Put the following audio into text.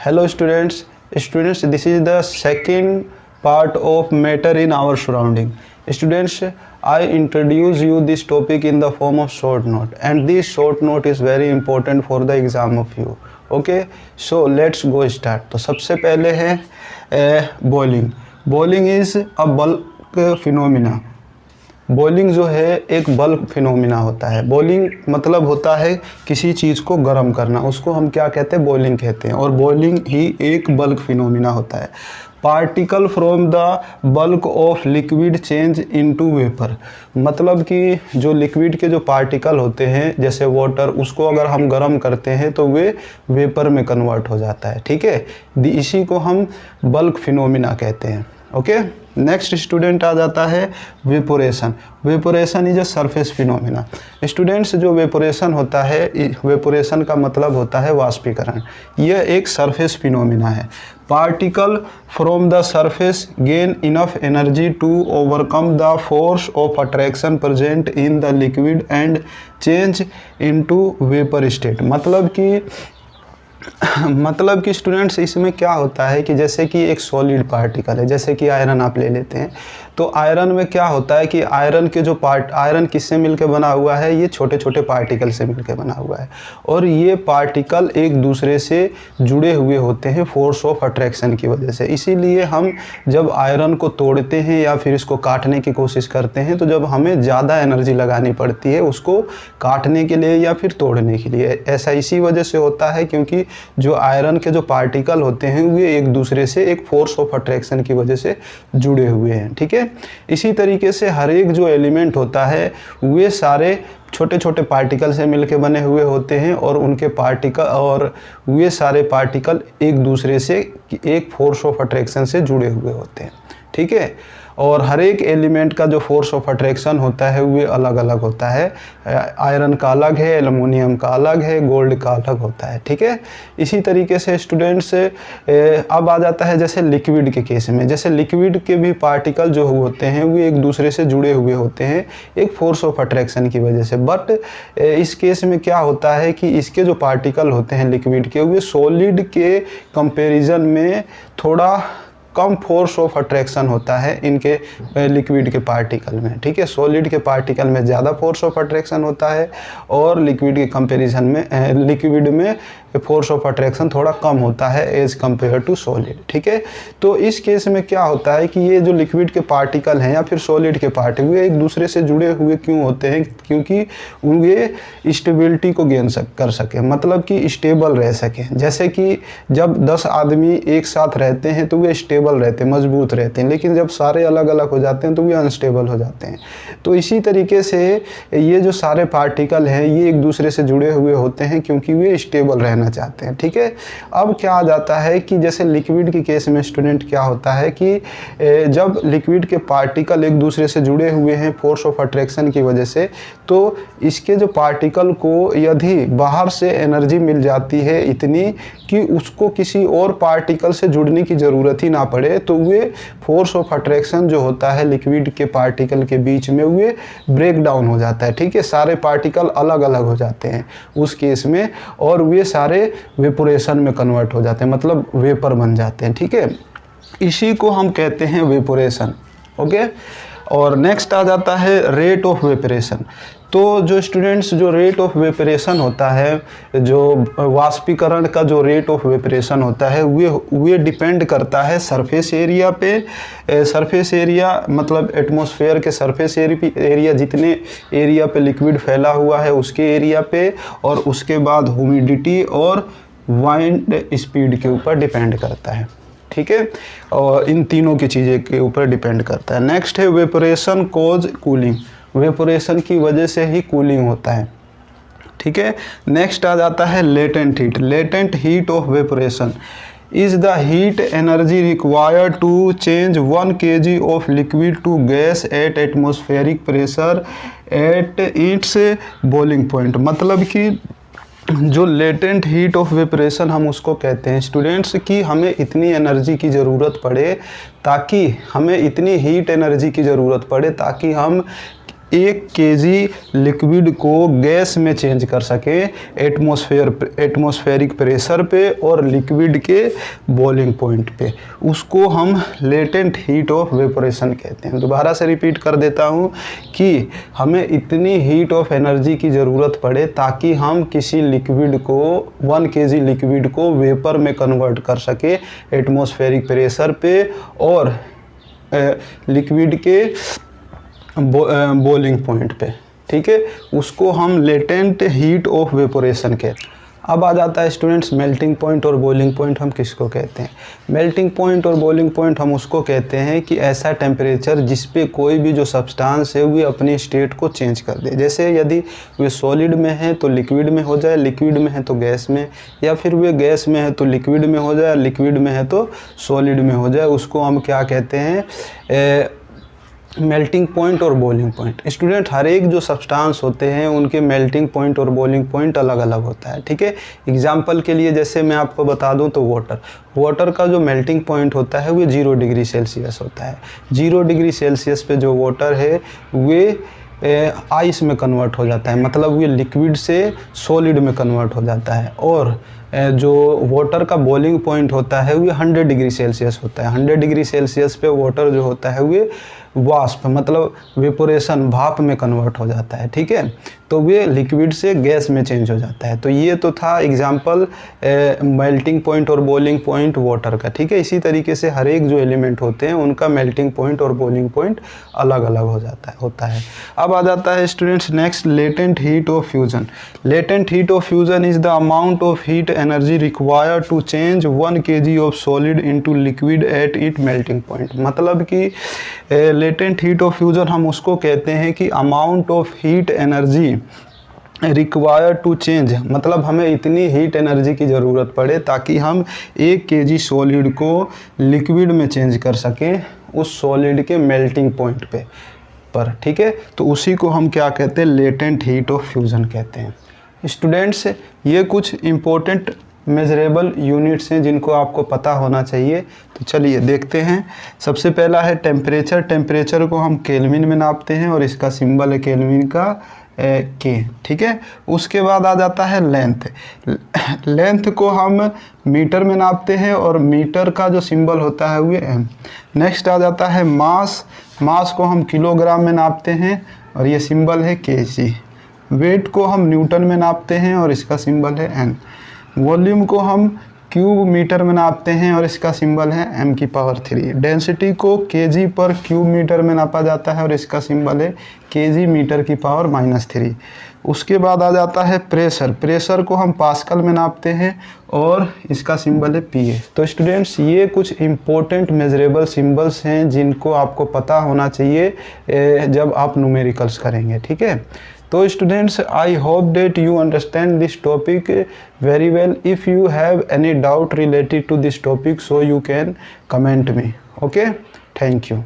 Hello students. Students, this is the second part of matter in our surrounding. Students, I introduce you this topic in the form of short note, and this short note is very important for the exam of you. Okay, so let's go start. तो सबसे पहले है boiling. Boiling is a bulk phenomena. Boiling जो है एक bulk phenomena होता है। Boiling मतलब होता है किसी चीज़ को गर्म करना, उसको हम क्या कहते हैं, बॉइलिंग कहते हैं। और बॉइलिंग ही एक बल्क फिनोमिना होता है। Particle from the bulk of liquid change into vapour, मतलब कि जो लिक्विड के जो पार्टिकल होते हैं जैसे वाटर, उसको अगर हम गर्म करते हैं तो वे वेपर में कन्वर्ट हो जाता है। ठीक है, इसी को हम बल्क फिनोमिना कहते हैं। ओके, नेक्स्ट स्टूडेंट आ जाता है evaporation. Evaporation is a surface phenomena. Students, जो वेपोरेशन होता है, वेपोरेशन का मतलब होता है वाष्पीकरण। यह एक सरफेस फिनोमिना है। Particle from the surface gain enough energy to overcome the force of attraction present in the liquid and change into vapour state. मतलब कि स्टूडेंट्स, इसमें क्या होता है कि जैसे कि एक सॉलिड पार्टिकल है, जैसे कि आयरन आप ले लेते हैं, तो आयरन में क्या होता है कि आयरन के जो आयरन किससे मिलकर बना हुआ है, ये छोटे छोटे पार्टिकल से मिलकर बना हुआ है। और ये पार्टिकल एक दूसरे से जुड़े हुए होते हैं फोर्स ऑफ अट्रैक्शन की वजह से। इसीलिए हम जब आयरन को तोड़ते हैं या फिर इसको काटने की कोशिश करते हैं, तो जब हमें ज़्यादा एनर्जी लगानी पड़ती है उसको काटने के लिए या फिर तोड़ने के लिए। ऐसा इसी वजह से होता है क्योंकि जो आयरन के जो पार्टिकल होते हैं वे एक दूसरे से एक फोर्स ऑफ अट्रैक्शन की वजह से जुड़े हुए हैं। ठीक है, इसी तरीके से हर एक जो एलिमेंट होता है वे सारे छोटे छोटे पार्टिकल से मिलके बने हुए होते हैं, और उनके वे सारे पार्टिकल एक दूसरे से एक फोर्स ऑफ अट्रैक्शन से जुड़े हुए होते हैं। ठीक है, और हर एक एलिमेंट का जो फोर्स ऑफ अट्रैक्शन होता है वे अलग अलग होता है। आयरन का अलग है, एल्युमिनियम का अलग है, गोल्ड का अलग होता है। ठीक है, इसी तरीके से स्टूडेंट्स अब आ जाता है जैसे लिक्विड के केस में। जैसे लिक्विड के भी पार्टिकल जो होते हैं वे एक दूसरे से जुड़े हुए होते हैं एक फोर्स ऑफ अट्रैक्शन की वजह से। बट इस केस में क्या होता है कि इसके जो पार्टिकल होते हैं लिक्विड के, वे सॉलिड के कंपैरिजन में थोड़ा कम फोर्स ऑफ अट्रैक्शन होता है इनके लिक्विड के पार्टिकल में। ठीक है, सॉलिड के पार्टिकल में ज़्यादा फोर्स ऑफ अट्रैक्शन होता है और लिक्विड के कंपैरिजन में लिक्विड में फोर्स ऑफ अट्रैक्शन थोड़ा कम होता है एज कम्पेयर टू सॉलिड। ठीक है, तो इस केस में क्या होता है कि ये जो लिक्विड के पार्टिकल हैं या फिर सॉलिड के पार्टिकल, वे एक दूसरे से जुड़े हुए क्यों होते हैं? क्योंकि वे स्टेबिलिटी को गेन कर सकें, मतलब कि स्टेबल रह सकें। जैसे कि जब 10 आदमी एक साथ रहते हैं तो वे स्टेबल रहते हैं, मजबूत रहते हैं, लेकिन जब सारे अलग अलग हो जाते हैं तो वे अनस्टेबल हो जाते हैं। तो इसी तरीके से ये जो सारे पार्टिकल हैं ये एक दूसरे से जुड़े हुए होते हैं क्योंकि वे स्टेबल रहना चाहते हैं। ठीक है, अब क्या आ जाता है कि जैसे लिक्विड के केस में स्टूडेंट क्या होता है कि जब लिक्विड के पार्टिकल एक दूसरे से जुड़े हुए हैं फोर्स ऑफ अट्रैक्शन की वजह से, तो इसके जो पार्टिकल को यदि बाहर से एनर्जी मिल जाती है इतनी कि उसको किसी और पार्टिकल से जुड़ने की ज़रूरत ही ना पड़े, तो वे फोर्स ऑफ अट्रैक्शन जो होता है लिक्विड के पार्टिकल के बीच में वे ब्रेक डाउन हो जाता है। ठीक है, सारे पार्टिकल अलग अलग हो जाते हैं उस केस में, और वे सारे वेपोरेशन में कन्वर्ट हो जाते हैं, मतलब वेपर बन जाते हैं। ठीक है, इसी को हम कहते हैं वेपोरेशन। ओके, और नेक्स्ट आ जाता है रेट ऑफ वेपोरेशन। तो जो स्टूडेंट्स, जो रेट ऑफ वेपोरेशन होता है, जो वाष्पीकरण का जो रेट ऑफ वेपोरेशन होता है वे डिपेंड करता है सरफेस एरिया पे। सरफेस एरिया मतलब एटमॉस्फेयर के सरफेस एरिया, जितने एरिया पे लिक्विड फैला हुआ है उसके एरिया पे, और उसके बाद ह्यूमिडिटी और वाइंड स्पीड के ऊपर डिपेंड करता है। ठीक है, और इन तीनों की चीज़ें के ऊपर डिपेंड करता है। नेक्स्ट है वेपोरेशन कॉज कूलिंग। वेपोरेशन की वजह से ही कूलिंग होता है। ठीक है, नेक्स्ट आ जाता है latent heat. Latent heat of vaporation is the heat energy required to change 1 kg of liquid to gas at atmospheric pressure at its boiling point. मतलब कि जो लेटेंट हीट ऑफ वेपोरेशन हम उसको कहते हैं स्टूडेंट्स कि हमें इतनी एनर्जी की ज़रूरत पड़े, ताकि हमें इतनी हीट एनर्जी की ज़रूरत पड़े ताकि हम 1 केजी लिक्विड को गैस में चेंज कर सके एटमॉस्फेरिक प्रेशर पे और लिक्विड के बॉइलिंग पॉइंट पे, उसको हम लेटेंट हीट ऑफ वेपोरेशन कहते हैं। दोबारा से रिपीट कर देता हूँ कि हमें इतनी हीट ऑफ एनर्जी की ज़रूरत पड़े ताकि हम किसी लिक्विड को 1 केजी लिक्विड को वेपर में कन्वर्ट कर सके एटमॉस्फेरिक प्रेशर पे और लिक्विड के बॉइलिंग पॉइंट पे, ठीक है, उसको हम लेटेंट हीट ऑफ वेपोरेशन कहते हैं। अब आ जाता है स्टूडेंट्स मेल्टिंग पॉइंट और बॉइलिंग पॉइंट हम किसको कहते हैं। मेल्टिंग पॉइंट और बॉइलिंग पॉइंट हम उसको कहते हैं कि ऐसा टेम्परेचर जिस पे कोई भी जो सब्सटेंस है वो अपनी स्टेट को चेंज कर दे। जैसे यदि वे सॉलिड में है तो लिक्विड में हो जाए, लिक्विड में है तो गैस में, या फिर वे गैस में है तो लिक्विड में हो जाए, लिक्विड में है तो सॉलिड में हो जाए, उसको हम क्या कहते हैं, मेल्टिंग पॉइंट और बॉइलिंग पॉइंट। स्टूडेंट हर एक जो सब्सटेंस होते हैं उनके मेल्टिंग पॉइंट और बॉइलिंग पॉइंट अलग अलग होता है, ठीक है। एग्जांपल के लिए जैसे मैं आपको बता दूं तो वाटर का जो मेल्टिंग पॉइंट होता है वो 0 डिग्री सेल्सियस होता है। 0 डिग्री सेल्सियस पे जो वाटर है वे आइस में कन्वर्ट हो जाता है, मतलब ये लिक्विड से सॉलिड में कन्वर्ट हो जाता है। और जो वाटर का बॉइलिंग पॉइंट होता है वो 100 डिग्री सेल्सियस होता है। 100 डिग्री सेल्सियस पे वाटर जो होता है वो वाष्प मतलब वेपोरेशन भाप में कन्वर्ट हो जाता है, ठीक है, तो वे लिक्विड से गैस में चेंज हो जाता है। तो ये तो था एग्जांपल मेल्टिंग पॉइंट और बॉइलिंग पॉइंट वाटर का, ठीक है। इसी तरीके से हर एक जो एलिमेंट होते हैं उनका मेल्टिंग पॉइंट और बॉइलिंग पॉइंट अलग अलग होता है। अब आ जाता है students next latent heat of fusion. Latent heat of fusion is the amount of heat energy required to change 1 kg of solid into liquid at it melting point. मतलब कि लेटेंट हीट ऑफ फ्यूजन हम उसको कहते हैं कि amount of heat energy required to change, मतलब हमें इतनी हीट एनर्जी की ज़रूरत पड़े ताकि हम 1 kg सॉलिड को लिक्विड में चेंज कर सकें उस सॉलिड के मेल्टिंग पॉइंट पर, ठीक है। तो उसी को हम क्या कहते हैं, लेटेंट हीट ऑफ फ्यूज़न कहते हैं। स्टूडेंट्स ये कुछ इम्पोर्टेंट मेजरेबल यूनिट्स हैं जिनको आपको पता होना चाहिए। तो चलिए देखते हैं। सबसे पहला है टेम्परेचर। टेम्परेचर को हम केल्विन में नापते हैं और इसका सिंबल है केल्विन का के, ठीक है। उसके बाद आ जाता है लेंथ। लेंथ को हम मीटर में नापते हैं और मीटर का जो सिंबल होता है वो एम। नेक्स्ट आ जाता है मास। मास को हम किलोग्राम में नापते हैं और ये सिंबल है केजी। वेट को हम न्यूटन में नापते हैं और इसका सिंबल है एन। वॉल्यूम को हम क्यूब मीटर में नापते हैं और इसका सिंबल है m⁻3। डेंसिटी को केजी पर क्यूब मीटर में नापा जाता है और इसका सिंबल है केजी मीटर की पावर -3। उसके बाद आ जाता है प्रेशर। प्रेशर को हम पास्कल में नापते हैं और इसका सिंबल है PA। तो स्टूडेंट्स ये कुछ इम्पोर्टेंट मेजरेबल सिंबल्स हैं जिनको आपको पता होना चाहिए जब आप न्यूमेरिकल्स करेंगे, ठीक है। तो students I hope that you understand this topic very well. If you have any doubt related to this topic, so you can comment me. Okay, thank you.